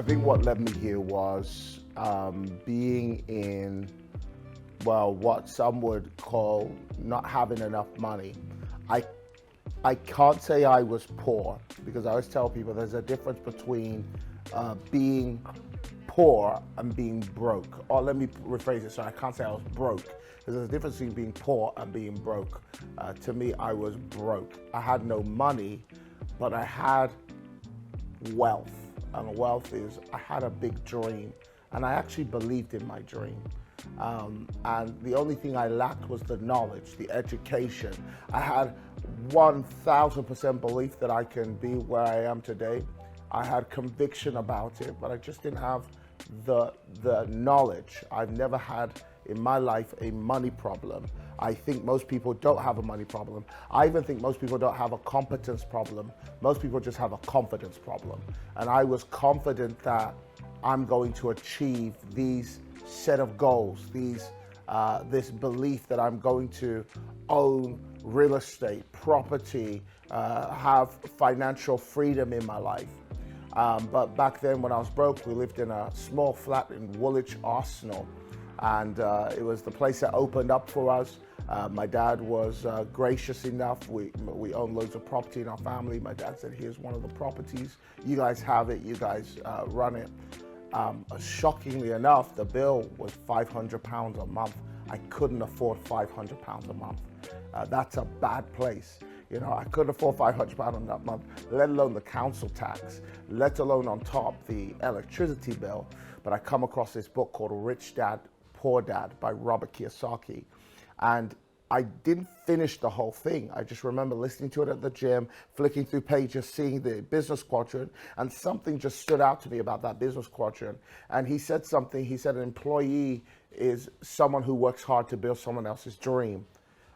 I think what led me here was being in, well, what some would call not having enough money. I I can't say I was poor, because I always tell people there's a difference between being poor and being broke. Or let me rephrase it, so I can't say I was broke, because there's a difference between being poor and being broke. To me, I was broke. I had no money, but I had wealth. And wealth is, I had a big dream, and I actually believed in my dream. And the only thing I lacked was the knowledge, the education. I had 1000% belief that I can be where I am today. I had conviction about it, but I just didn't have the knowledge. I've never had in my life a money problem. I think most people don't have a money problem. I even think most people don't have a competence problem. Most people just have a confidence problem. And I was confident that I'm going to achieve these set of goals, this belief that I'm going to own real estate, property, have financial freedom in my life. But back then when I was broke, we lived in a small flat in Woolwich Arsenal, and it was the place that opened up for us. My dad was gracious enough. We own loads of property in our family. My dad said, here's one of the properties. You guys have it, you guys run it. Shockingly enough, the bill was £500 a month. I couldn't afford £500 a month. That's a bad place. You know, I couldn't afford £500 on that month, let alone the council tax, let alone on top the electricity bill. But I come across this book called Rich Dad, Poor Dad by Robert Kiyosaki. And I didn't finish the whole thing. I just remember listening to it at the gym, flicking through pages, seeing the business quadrant, and something just stood out to me about that business quadrant. And he said something, he said an employee is someone who works hard to build someone else's dream.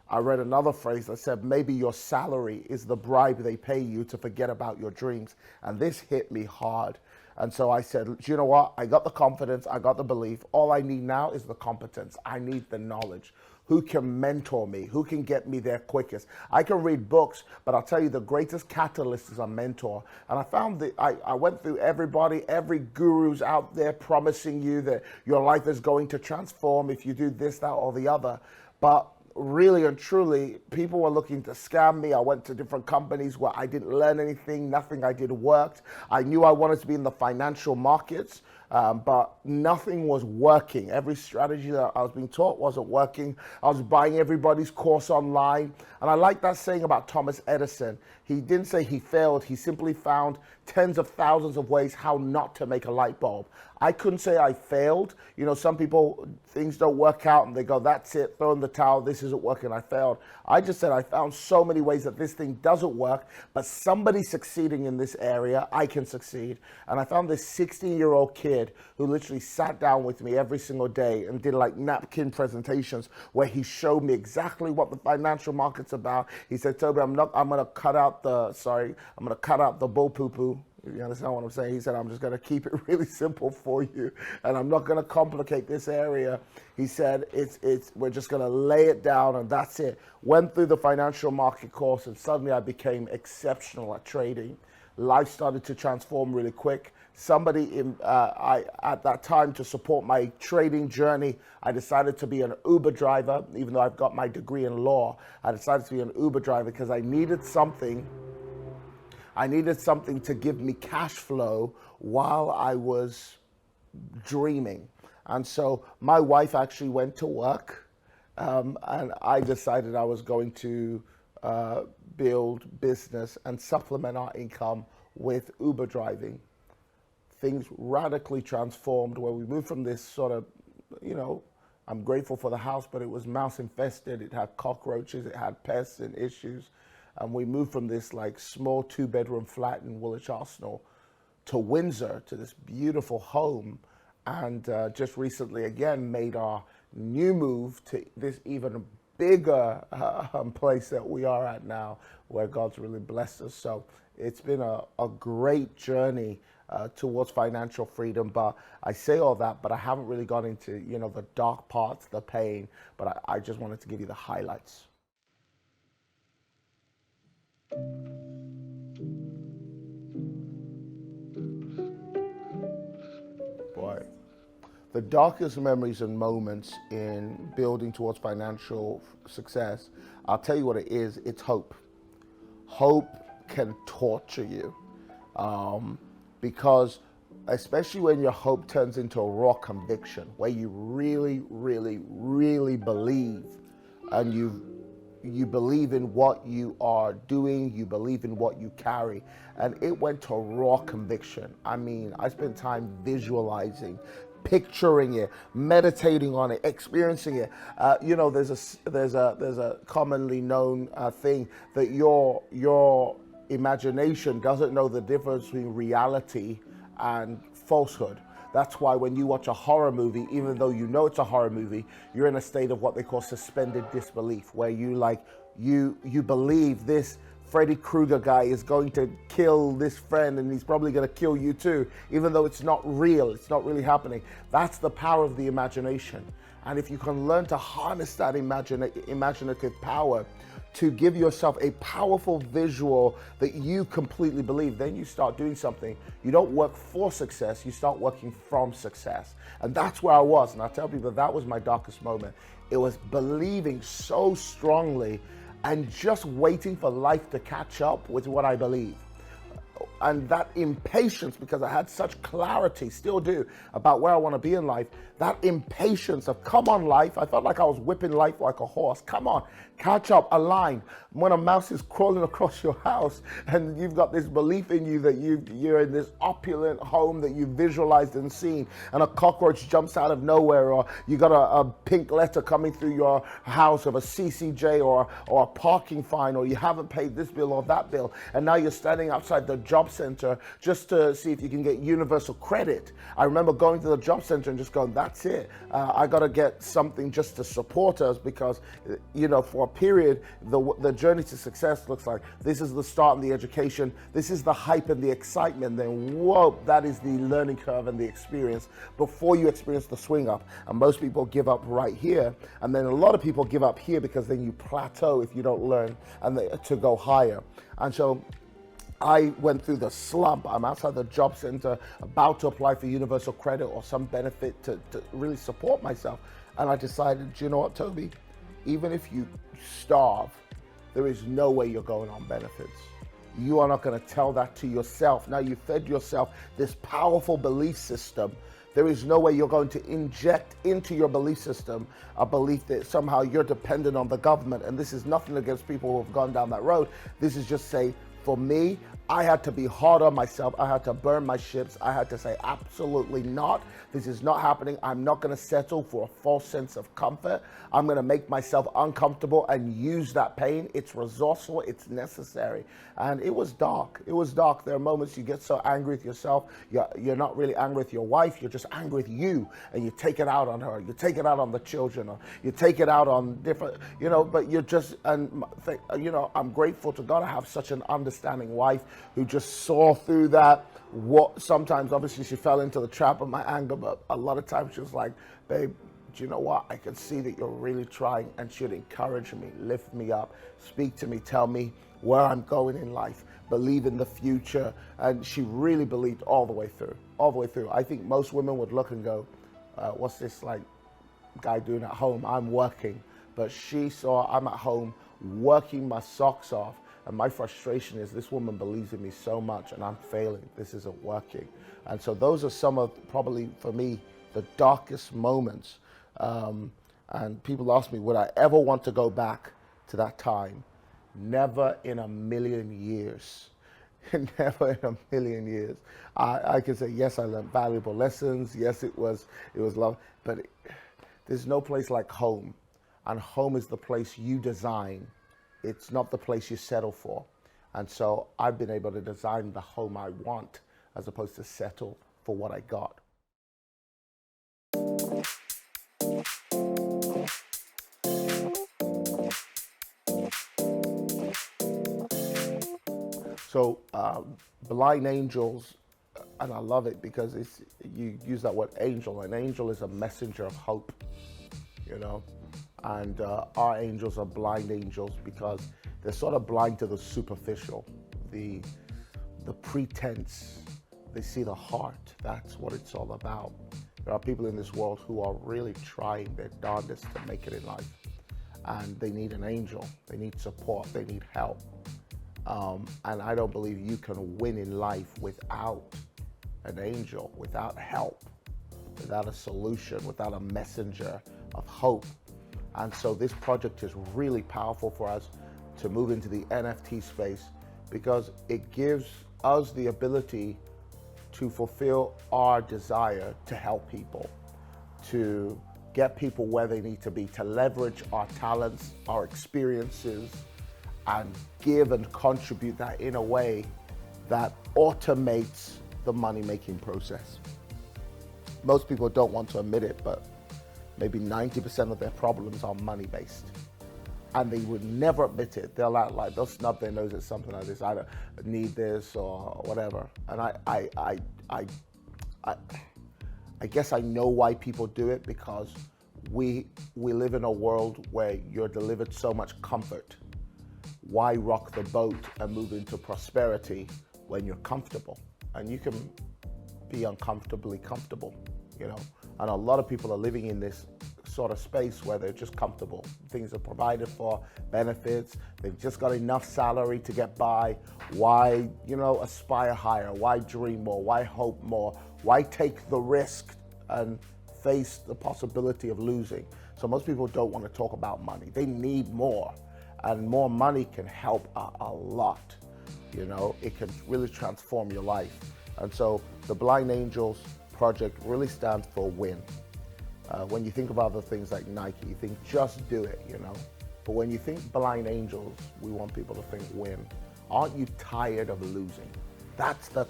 I read another phrase that said, maybe your salary is the bribe they pay you to forget about your dreams. And this hit me hard. And so I said, you know what? I got the confidence, I got the belief. All I need now is the competence. I need the knowledge. Who can mentor me? Who can get me there quickest? I can read books, but I'll tell you the greatest catalyst is a mentor. And I found that I went through everybody, every guru's out there promising you that your life is going to transform if you do this, that, or the other. But really and truly, people were looking to scam me. I went to different companies where I didn't learn anything. Nothing I did worked. I knew I wanted to be in the financial markets, but nothing was working. Every strategy that I was being taught wasn't working. I was buying everybody's course online. And I like that saying about Thomas Edison. He didn't say he failed. He simply found tens of thousands of ways how not to make a light bulb. I couldn't say I failed. You know, some people, things don't work out and they go, that's it, throw in the towel, this isn't working, I failed. I just said I found so many ways that this thing doesn't work, but somebody's succeeding in this area, I can succeed. And I found this 16-year-old kid who literally sat down with me every single day and did like napkin presentations where he showed me exactly what the financial market's about. He said, Tobi, I'm gonna cut out the bull poo-poo. You understand what I'm saying? He said, I'm just going to keep it really simple for you, and I'm not going to complicate this area. He said, we're just going to lay it down, and that's it. Went through the financial market course, and suddenly I became exceptional at trading. Life started to transform really quick. Somebody at that time, to support my trading journey, I decided to be an Uber driver. Even though I've got my degree in law, I decided to be an Uber driver because I needed something to give me cash flow while I was dreaming. And so my wife actually went to work, and I decided I was going to build business and supplement our income with Uber driving. Things radically transformed where we moved from this sort of, you know, I'm grateful for the house, but it was mouse infested. It had cockroaches, it had pests and issues. And we moved from this like small 2-bedroom flat in Woolwich Arsenal to Windsor, to this beautiful home. And just recently again made our new move to this even bigger place that we are at now, where God's really blessed us. So it's been a great journey towards financial freedom. But I say all that, but I haven't really gone into, you know, the dark parts, the pain, but I just wanted to give you the highlights. The darkest memories and moments in building towards financial success, I'll tell you what it is. It's hope. Hope can torture you, because especially when your hope turns into a raw conviction, where you really, really, really believe, and you believe in what you are doing, you believe in what you carry, and it went to raw conviction. I mean, I spent time visualizing, picturing it, meditating on it, experiencing it. There's a commonly known thing that your imagination doesn't know the difference between reality and falsehood. That's why when you watch a horror movie, even though you know it's a horror movie, you're in a state of what they call suspended disbelief, where you believe this Freddy Krueger guy is going to kill this friend and he's probably going to kill you too, even though it's not real, it's not really happening. That's the power of the imagination. And if you can learn to harness that imaginative power to give yourself a powerful visual that you completely believe, then you start doing something. You don't work for success, you start working from success. And that's where I was. And I tell people that was my darkest moment. It was believing so strongly and just waiting for life to catch up with what I believe. And that impatience, because I had such clarity, still do, about where I want to be in life, that impatience of, come on life, I felt like I was whipping life like a horse. Come on, catch up, align. When a mouse is crawling across your house and you've got this belief in you that you're in this opulent home that you visualized and seen, and a cockroach jumps out of nowhere, or you got a pink letter coming through your house of a CCJ or a parking fine, or you haven't paid this bill or that bill, and now you're standing outside the job center just to see if you can get universal credit. I remember going to the job center and just going, that's it. I got to get something just to support us, because, for a period, the journey to success looks like this is the start and the education. This is the hype and the excitement. Then, whoa, that is the learning curve and the experience before you experience the swing up. And most people give up right here. And then a lot of people give up here because then you plateau if you don't learn to go higher. And so I went through the slump. I'm outside the job center, about to apply for universal credit or some benefit to really support myself. And I decided, you know what, Tobi? Even if you starve, there is no way you're going on benefits. You are not going to tell that to yourself. Now you fed yourself this powerful belief system. There is no way you're going to inject into your belief system a belief that somehow you're dependent on the government. And this is nothing against people who have gone down that road. This is just say, for me, I had to be hard on myself. I had to burn my ships. I had to say, absolutely not. This is not happening. I'm not going to settle for a false sense of comfort. I'm going to make myself uncomfortable and use that pain. It's resourceful. It's necessary. And it was dark. It was dark. There are moments you get so angry with yourself. You're not really angry with your wife. You're just angry with you. And you take it out on her. You take it out on the children. Or you take it out on different, but you're just, I'm grateful to God I have such an understanding wife who just saw through that. What sometimes, obviously, she fell into the trap of my anger, but a lot of times she was like, babe, do you know what? I can see that you're really trying, and she'd encourage me, lift me up, speak to me, tell me where I'm going in life, believe in the future. And she really believed all the way through. I think most women would look and go, what's this like guy doing at home? I'm working. But she saw I'm at home working my socks off. And my frustration is this woman believes in me so much and I'm failing. This isn't working. And so those are some of, probably for me, the darkest moments. And people ask me, would I ever want to go back to that time? Never in a million years. Never in a million years. I can say, yes, I learned valuable lessons. Yes, it was love. But there's no place like home. And home is the place you design. It's not the place you settle for. And so I've been able to design the home I want as opposed to settle for what I got. So blind angels, and I love it because you use that word angel. An angel is a messenger of hope, And our angels are blind angels because they're sort of blind to the superficial, the pretense. They see the heart. That's what it's all about. There are people in this world who are really trying their darndest to make it in life. And they need an angel, they need support, they need help. And I don't believe you can win in life without an angel, without help, without a solution, without a messenger of hope. And so this project is really powerful for us to move into the NFT space because it gives us the ability to fulfill our desire to help people, to get people where they need to be, to leverage our talents, our experiences, and give and contribute that in a way that automates the money-making process. Most people don't want to admit it, but maybe 90% of their problems are money-based. And they would never admit it. They'll act like, they'll snub their nose at something like this. I don't need this or whatever. And I guess I know why people do it, because we live in a world where you're delivered so much comfort. Why rock the boat and move into prosperity when you're comfortable? And you can be uncomfortably comfortable, you know? And a lot of people are living in this sort of space where they're just comfortable. Things are provided for, benefits, they've just got enough salary to get by. Why, you know, aspire higher? Why dream more? Why hope more? Why take the risk and face the possibility of losing? So most people don't want to talk about money. They need more, and more money can help a lot. You know, it can really transform your life. And so the Blind Angels project really stands for win. When you think about the things like Nike, you think just do it, you know. But when you think Blind Angels, we want people to think win. Aren't you tired of losing? That's the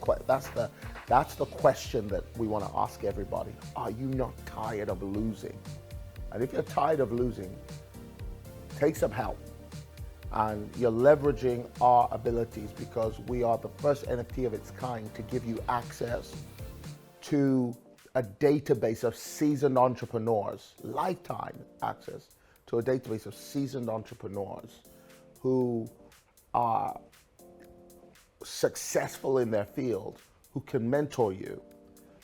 question that we want to ask everybody. Are you not tired of losing? And if you're tired of losing, take some help. And you're leveraging our abilities, because we are the first NFT of its kind to give you access to a database of seasoned entrepreneurs, lifetime access to a database of seasoned entrepreneurs who are successful in their field, who can mentor you.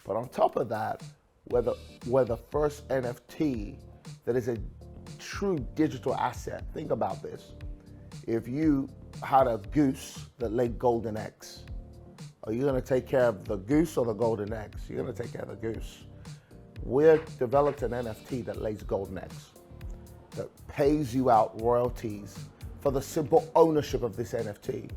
But on top of that, we're the first NFT that is a true digital asset. Think about this. If you had a goose that laid golden eggs, are you going to take care of the goose or the golden eggs? You're going to take care of the goose. We've developed an NFT that lays golden eggs, that pays you out royalties for the simple ownership of this NFT.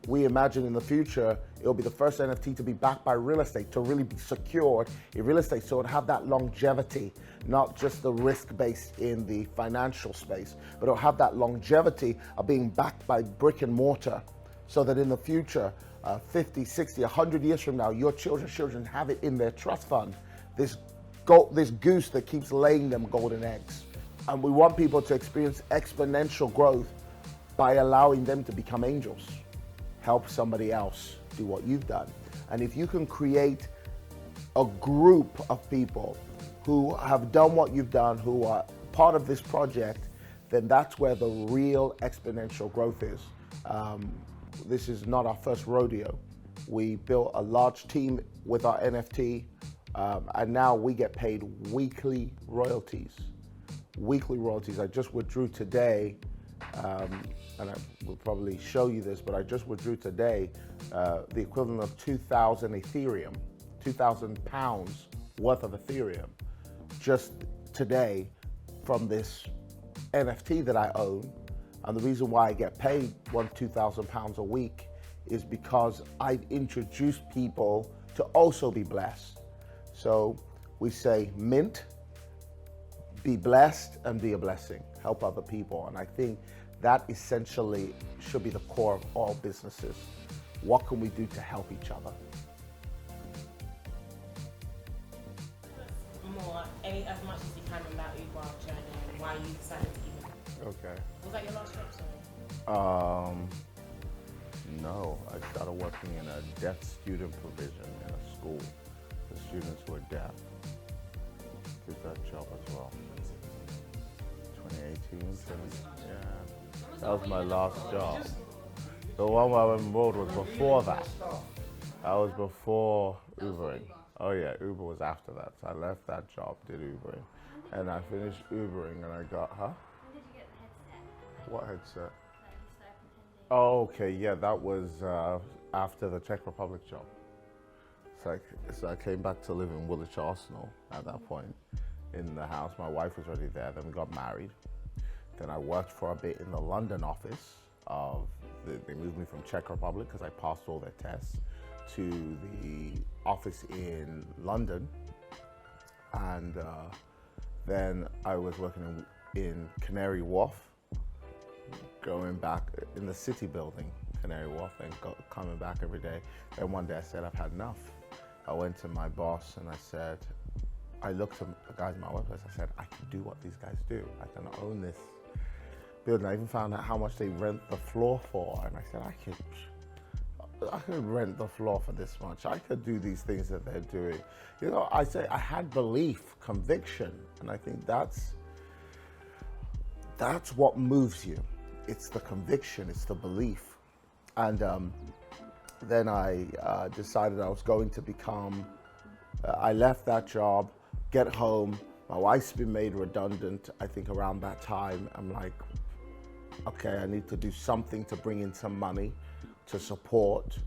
We imagine in the future, it'll be the first NFT to be backed by real estate, to really be secured in real estate, so it'll have that longevity, not just the risk based in the financial space, but it'll have that longevity of being backed by brick and mortar, so that in the future, 50, 60, 100 years from now, your children's children have it in their trust fund, this goose that keeps laying them golden eggs. And we want people to experience exponential growth by allowing them to become angels. Help somebody else do what you've done. And if you can create a group of people who have done what you've done, who are part of this project, then that's where the real exponential growth is. This is not our first rodeo. We built a large team with our NFT, and now we get paid weekly royalties. Weekly royalties. I just withdrew today, and I will probably show you this, but I just withdrew today the equivalent of 2,000 Ethereum, 2,000 pounds worth of Ethereum, just today from this NFT that I own. And the reason why I get paid £2,000 a week is because I've introduced people to also be blessed. So we say mint, be blessed, and be a blessing. Help other people. And I think that essentially should be the core of all businesses. What can we do to help each other? More, as much as you can on that Uber journey and why you decided to give it. Okay. Was that your last job, sorry? No, I started working in a deaf student provision in a school. The students were deaf. Did that job as well. 2018, yeah. That was my last job. The one where I enrolled was before that. I was before Ubering. Oh yeah, Uber was after that. So I left that job, did Ubering, and I finished Ubering, and I got, huh? When did you get the headset? What headset? Like you started pretending. Oh, okay, yeah, that was after the Czech Republic job. So I came back to live in Woolwich Arsenal at that point in the house. My wife was already there. Then we got married. Then I worked for a bit in the London office of. They moved me from Czech Republic because I passed all their tests to the office in London, and then I was working in Canary Wharf, going back in the city building, Canary Wharf, and coming back every day. And one day I said, I've had enough. I went to my boss and I said, I looked at the guys in my workplace, I said, I can do what these guys do. I can own this building. I even found out how much they rent the floor for. And I said, I could rent the floor for this much. I could do these things that they're doing. You know, I say I had belief, conviction. And I think that's what moves you. It's the conviction, it's the belief. And then I decided I was going to become, I left that job, get home. My wife's been made redundant, I think around that time. I'm like, okay, I need to do something to bring in some money to support.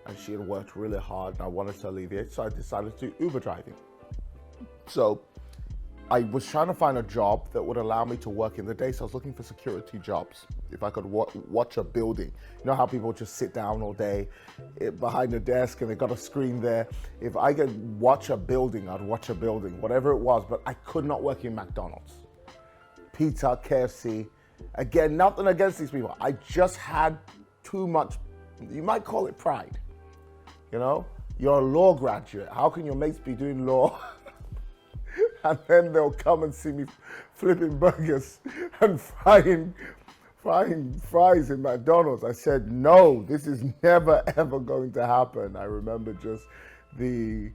And she had worked really hard and I wanted to alleviate, so I decided to do Uber driving. So I was trying to find a job that would allow me to work in the day, so I was looking for security jobs. If I could watch a building. You know how people just sit down all day behind a desk and they got a screen there? If I could watch a building, I'd watch a building, whatever it was, but I could not work in McDonald's. Pizza, KFC. Again, nothing against these people. I just had too much, you might call it pride. You know, you're a law graduate. How can your mates be doing law? And then they'll come and see me flipping burgers and frying fries in McDonald's. I said, no, this is never, ever going to happen. I remember just the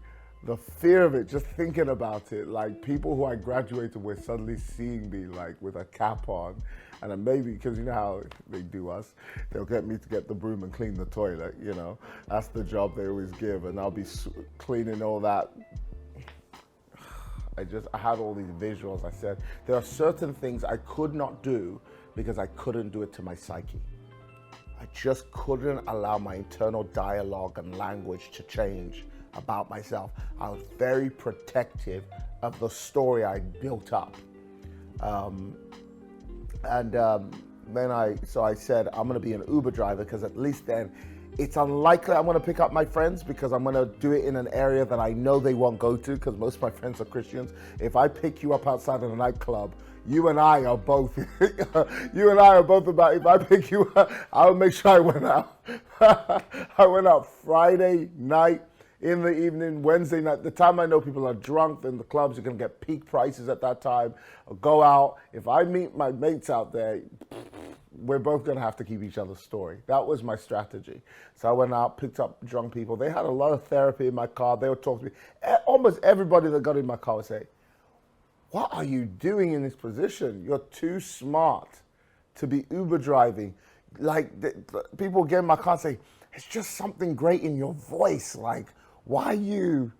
fear of it, just thinking about it. Like people who I graduated with suddenly seeing me like with a cap on. And then maybe, because you know how they do us, they'll get me to get the broom and clean the toilet, you know. That's the job they always give. And I'll be cleaning all that. I had all these visuals. I said, there are certain things I could not do because I couldn't do it to my psyche. I just couldn't allow my internal dialogue and language to change about myself. I was very protective of the story I built up. Then I said, I'm gonna be an Uber driver because at least then it's unlikely I'm gonna pick up my friends because I'm gonna do it in an area that I know they won't go to because most of my friends are Christians. If I pick you up outside of a nightclub, you and I are both about, if I pick you up, I'll make sure I went out. I went out Friday night, in the evening, Wednesday night. The time I know people are drunk in the clubs, you're gonna get peak prices at that time. I'll go out. If I meet my mates out there, we're both gonna have to keep each other's story. That was my strategy. So I went out, picked up drunk people. They had a lot of therapy in my car. They would talk to me. Almost everybody that got in my car would say, what are you doing in this position? You're too smart to be Uber driving. Like people get in my car and say, it's just something great in your voice. Like, why are you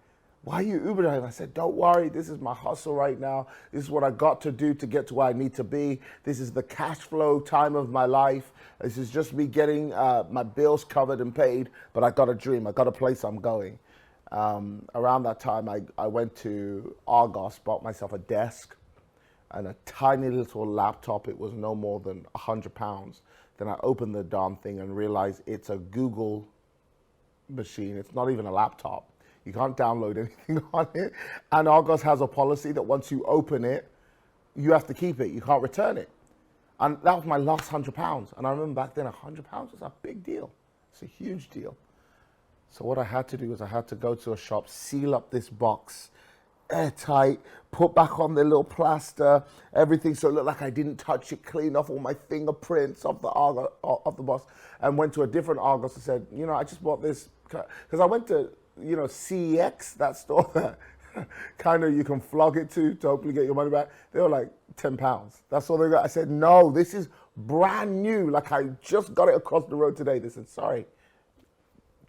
Uber driving? I said, don't worry, this is my hustle right now. This is what I got to do to get to where I need to be. This is the cash flow time of my life. This is just me getting my bills covered and paid, but I got a dream. I got a place I'm going. Around that time, I went to Argos, bought myself a desk and a tiny little laptop. It was no more than £100. Then I opened the darn thing and realized it's a Google machine. It's not even a laptop. You can't download anything on it. And Argos has a policy that once you open it, you have to keep it. You can't return it. And that was my last £100. And I remember back then, £100 was a big deal. It's a huge deal. So what I had to do was I had to go to a shop, seal up this box, airtight, put back on the little plaster, everything so it looked like I didn't touch it, clean off all my fingerprints of the Argos, of the box, and went to a different Argos and said, you know, I just bought this, because I went to, you know, CEX, that store that kind of you can flog it to hopefully get your money back. They were like £10. That's all they got. I said, no, this is brand new. Like I just got it across the road today. They said, sorry,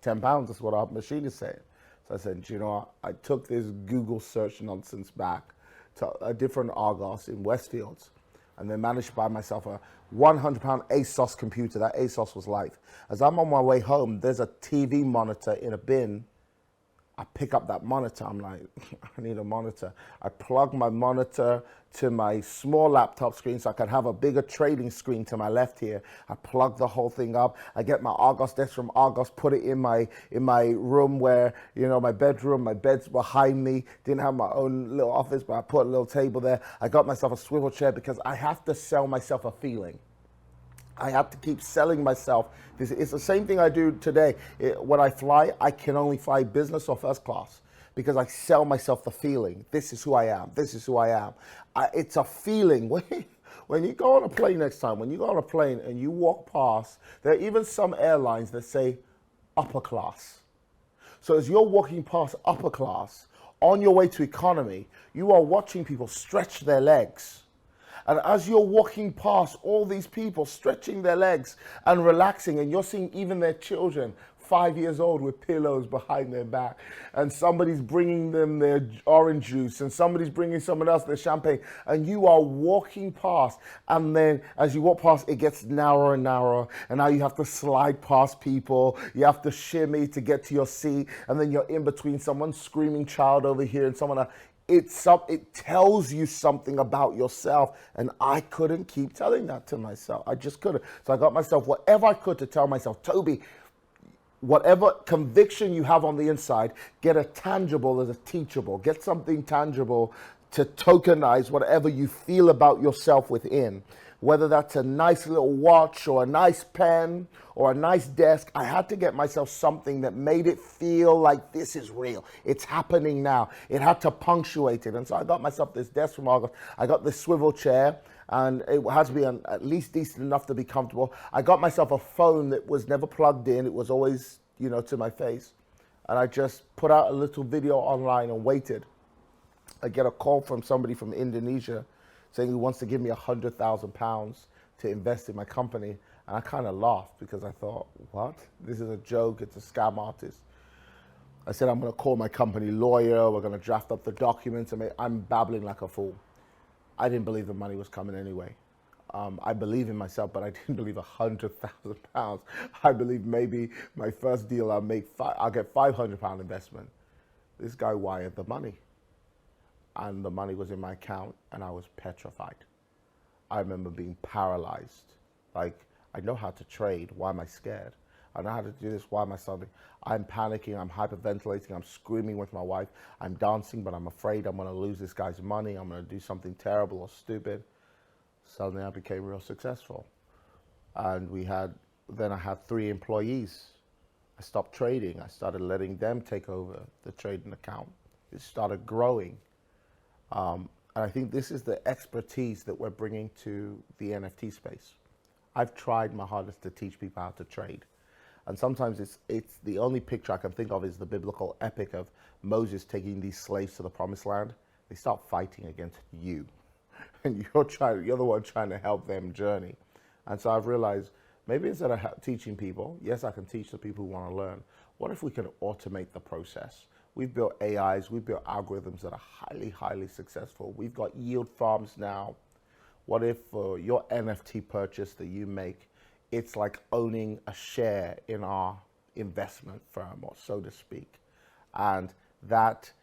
£10, that's what our machine is saying. So So I said, you know what? I took this Google search nonsense back to a different Argos in Westfields, and then managed to buy myself a £100 ASOS computer. That ASOS was life. As I'm on my way home, there's a TV monitor in a bin. I pick up that monitor. I'm like, I need a monitor. I plug my monitor to my small laptop screen so I can have a bigger trading screen to my left here. I plug the whole thing up. I get my Argos desk from Argos, put it in my room where, you know, my bedroom, my bed's behind me. Didn't have my own little office, but I put a little table there. I got myself a swivel chair because I have to sell myself a feeling. I have to keep selling myself. It's the same thing I do today. When I fly, I can only fly business or first class because I sell myself the feeling. This is who I am. This is who I am. It's a feeling. When you go on a plane next time, when you go on a plane and you walk past, there are even some airlines that say upper class. So as you're walking past upper class, on your way to economy, you are watching people stretch their legs. And as you're walking past all these people stretching their legs and relaxing, and you're seeing even their children, 5 years old, with pillows behind their back, and somebody's bringing them their orange juice, and somebody's bringing someone else their champagne, and you are walking past, and then as you walk past, it gets narrower and narrower, and now you have to slide past people, you have to shimmy to get to your seat, and then you're in between someone screaming child over here and someone else. It tells you something about yourself, and I couldn't keep telling that to myself. I just couldn't. So I got myself whatever I could to tell myself, Tobi, whatever conviction you have on the inside, get a tangible as a teachable. Get something tangible to tokenize whatever you feel about yourself within. Whether that's a nice little watch or a nice pen or a nice desk, I had to get myself something that made it feel like this is real. It's happening now. It had to punctuate it. And so I got myself this desk from Argos. I got this swivel chair, and it had to be at least decent enough to be comfortable. I got myself a phone that was never plugged in. It was always, you know, to my face. And I just put out a little video online and waited. I get a call from somebody from Indonesia saying he wants to give me £100,000 to invest in my company. And I kind of laughed because I thought, what? This is a joke, it's a scam artist. I said, I'm gonna call my company lawyer, we're gonna draft up the documents. I'm babbling like a fool. I didn't believe the money was coming anyway. I believe in myself, but I didn't believe £100,000. I believe maybe my first deal I'll get £500 investment. This guy wired the money. And the money was in my account, and I was petrified. I remember being paralyzed. Like, I know how to trade. Why am I scared? I know how to do this. Why am I studying? I'm panicking. I'm hyperventilating. I'm screaming with my wife. I'm dancing, but I'm afraid I'm going to lose this guy's money. I'm going to do something terrible or stupid. Suddenly, I became real successful. And then I had 3 employees. I stopped trading. I started letting them take over the trading account. It started growing. And I think this is the expertise that we're bringing to the NFT space. I've tried my hardest to teach people how to trade. And sometimes it's the only picture I can think of is the biblical epic of Moses taking these slaves to the promised land. They start fighting against you. And you're the one trying to help them journey. And so I've realized maybe instead of teaching people, yes, I can teach the people who want to learn. What if we can automate the process? We've built AIs, we've built algorithms that are highly, highly successful. We've got yield farms now. What if for your NFT purchase that you make, it's like owning a share in our investment firm, or so to speak. And that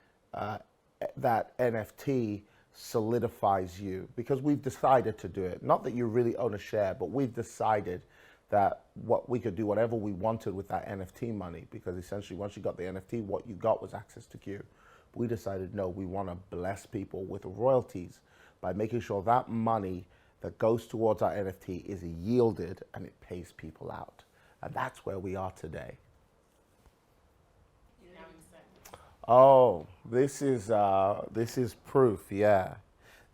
NFT solidifies you because we've decided to do it. Not that you really own a share, but we've decided that we could do whatever we wanted with that NFT money, because essentially once you got the NFT, what you got was access to Q. We decided, no, we want to bless people with royalties by making sure that money that goes towards our NFT is yielded and it pays people out. And that's where we are today. Oh, this is proof, yeah.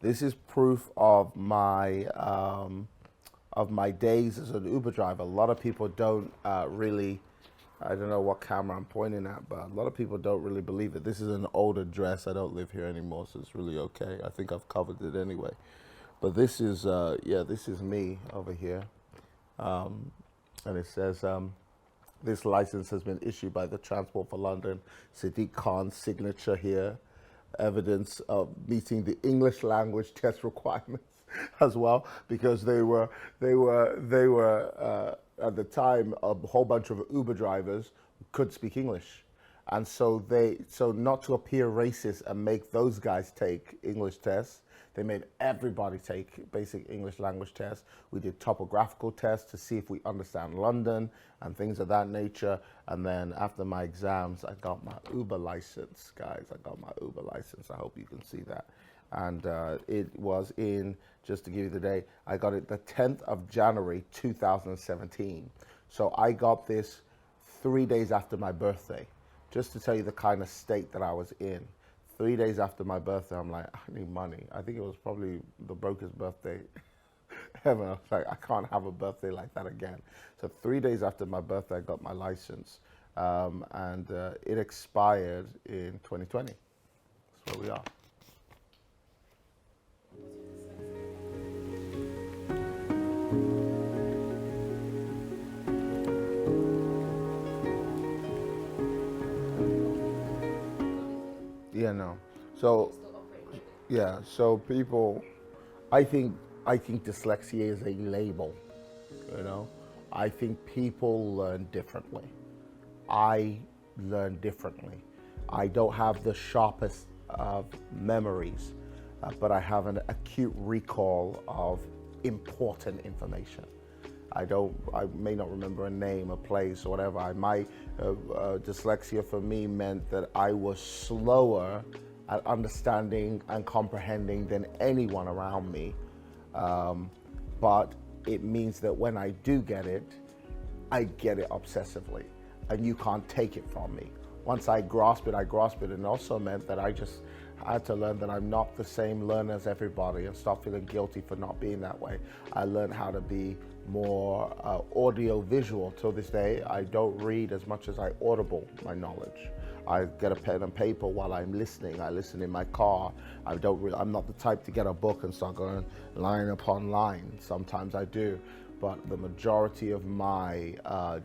This is proof of my days as an Uber driver. A lot of people don't really, I don't know what camera I'm pointing at, but a lot of people don't really believe it. This is an old address. I don't live here anymore, so it's really okay. I think I've covered it anyway. But this is, this is me over here. And it says, this license has been issued by the Transport for London, Sadiq Khan's signature here, evidence of meeting the English language test requirements as well, because they were at the time a whole bunch of Uber drivers could speak English, and so not to appear racist and make those guys take English tests, they made everybody take basic English language tests. We did topographical tests to see if we understand London and things of that nature. And then after my exams, I got my Uber license, guys. I got my Uber license. I hope you can see that. And it was in, just to give you the date, I got it the 10th of January, 2017. So I got this 3 days after my birthday, just to tell you the kind of state that I was in. 3 days after my birthday, I'm like, I need money. I think it was probably the brokest birthday ever. I was like, I can't have a birthday like that again. So 3 days after my birthday, I got my license. And it expired in 2020. That's where we are. Yeah, no. So, yeah. So people, I think dyslexia is a label. You know, I think people learn differently. I learn differently. I don't have the sharpest of memories, but I have an acute recall of important information. I may not remember a name, a place, or whatever. My dyslexia for me meant that I was slower at understanding and comprehending than anyone around me. But it means that when I do get it, I get it obsessively, and you can't take it from me. Once I grasp it, And it also meant that I had to learn that I'm not the same learner as everybody and stop feeling guilty for not being that way. I learned how to be more audio visual. Till this day, I don't read as much as I audible my knowledge. I get a pen and paper while I'm listening. I listen in my car. I'm not the type to get a book and start going line upon line. Sometimes I do, but the majority of my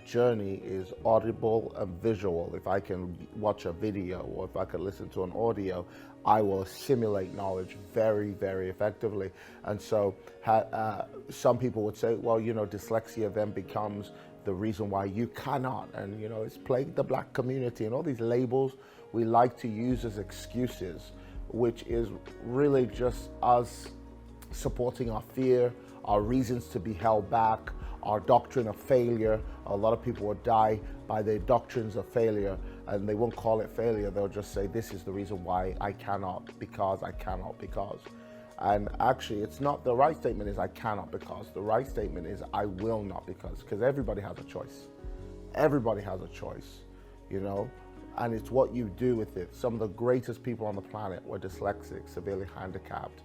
journey is audible and visual. If I can watch a video or if I can listen to an audio, I will assimilate knowledge very, very effectively. And so some people would say, well, dyslexia then becomes the reason why you cannot. And, it's plagued the Black community, and all these labels we like to use as excuses, which is really just us supporting our fear, our reasons to be held back, our doctrine of failure. A lot of people will die by their doctrines of failure, and they won't call it failure. They'll just say, this is the reason why I cannot, because I cannot, because. And actually, it's not, the right statement is I cannot because. The right statement is I will not because everybody has a choice. Everybody has a choice, and it's what you do with it. Some of the greatest people on the planet were dyslexic, severely handicapped,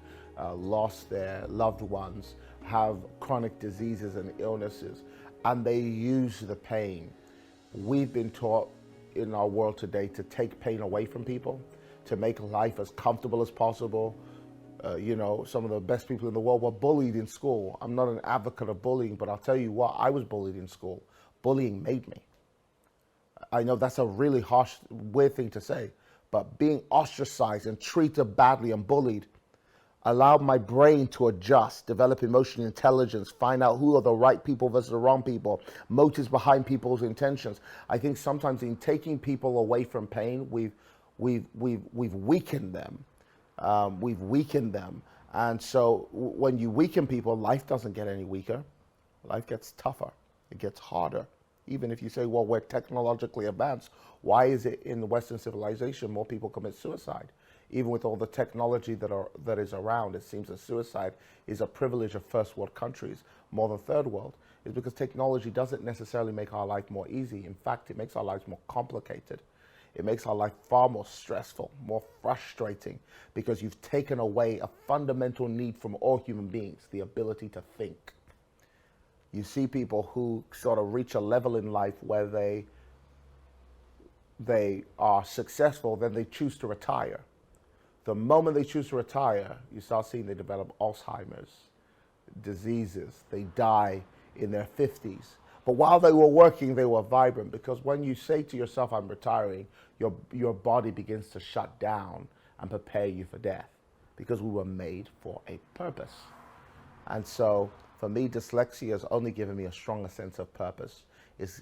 lost their loved ones, have chronic diseases and illnesses, and they use the pain. We've been taught in our world today to take pain away from people, to make life as comfortable as possible. Some of the best people in the world were bullied in school. I'm not an advocate of bullying, but I'll tell you what, I was bullied in school. Bullying made me. I know that's a really harsh, weird thing to say, but being ostracized and treated badly and bullied allowed my brain to adjust, develop emotional intelligence, find out who are the right people versus the wrong people, motives behind people's intentions. I think sometimes in taking people away from pain, we've weakened them. We've weakened them. And so when you weaken people, life doesn't get any weaker. Life gets tougher. It gets harder. Even if you say, well, we're technologically advanced, why is it in the Western civilization more people commit suicide? Even with all the technology that is around, it seems that suicide is a privilege of first world countries more than third world. It's because technology doesn't necessarily make our life more easy. In fact, it makes our lives more complicated. It makes our life far more stressful, more frustrating, because you've taken away a fundamental need from all human beings, the ability to think. You see people who sort of reach a level in life where they are successful, then they choose to retire. The moment they choose to retire, you start seeing they develop Alzheimer's, diseases. They die in their 50s. But while they were working, they were vibrant, because when you say to yourself, I'm retiring, your body begins to shut down and prepare you for death, because we were made for a purpose. And so for me, dyslexia has only given me a stronger sense of purpose.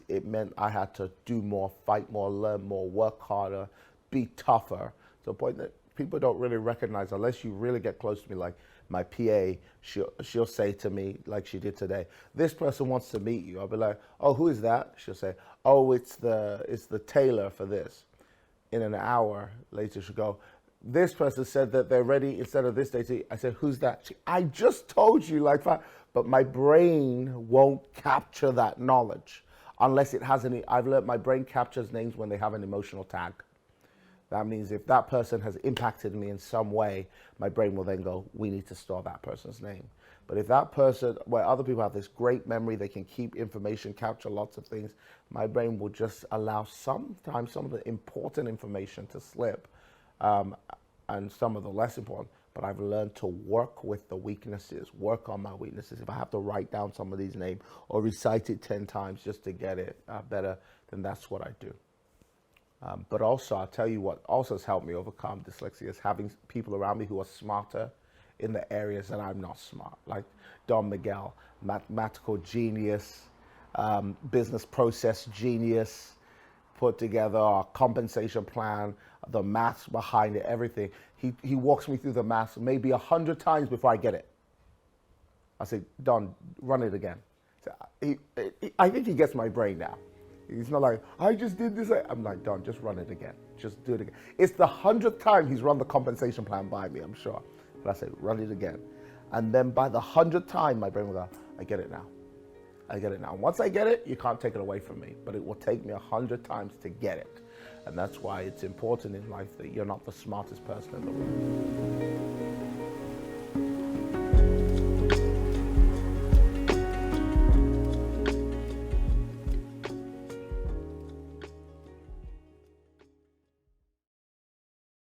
It meant I had to do more, fight more, learn more, work harder, be tougher, to a point that people don't really recognize unless you really get close to me. Like my PA, she'll say to me, like she did today, this person wants to meet you. I'll be like, oh, who is that? She'll say, oh, it's the tailor for this. In an hour later, she'll go, this person said that they're ready instead of this date. I said, who's that? I just told you, like, but my brain won't capture that knowledge unless it has any. I've learned my brain captures names when they have an emotional tag. That means if that person has impacted me in some way, my brain will then go, we need to store that person's name. But if that person, where other people have this great memory, they can keep information, capture lots of things, my brain will just allow sometimes some of the important information to slip, and some of the less important. But I've learned to work with the weaknesses, work on my weaknesses. If I have to write down somebody's name or recite it 10 times just to get it better, then that's what I do. But also, I'll tell you what also has helped me overcome dyslexia is having people around me who are smarter in the areas that I'm not smart. Like Don Miguel, mathematical genius, business process genius, put together our compensation plan, the maths behind it, everything. He walks me through the maths maybe 100 times before I get it. I say, Don, run it again. I think he gets my brain now. He's not like, I just did this. I'm like, Don, just run it again. Just do it again. It's the 100th time he's run the compensation plan by me, I'm sure. But I say, run it again. And then by the 100th time, my brain will go, I get it now. I get it now. Once I get it, you can't take it away from me. But it will take me 100 times to get it. And that's why it's important in life that you're not the smartest person in the room.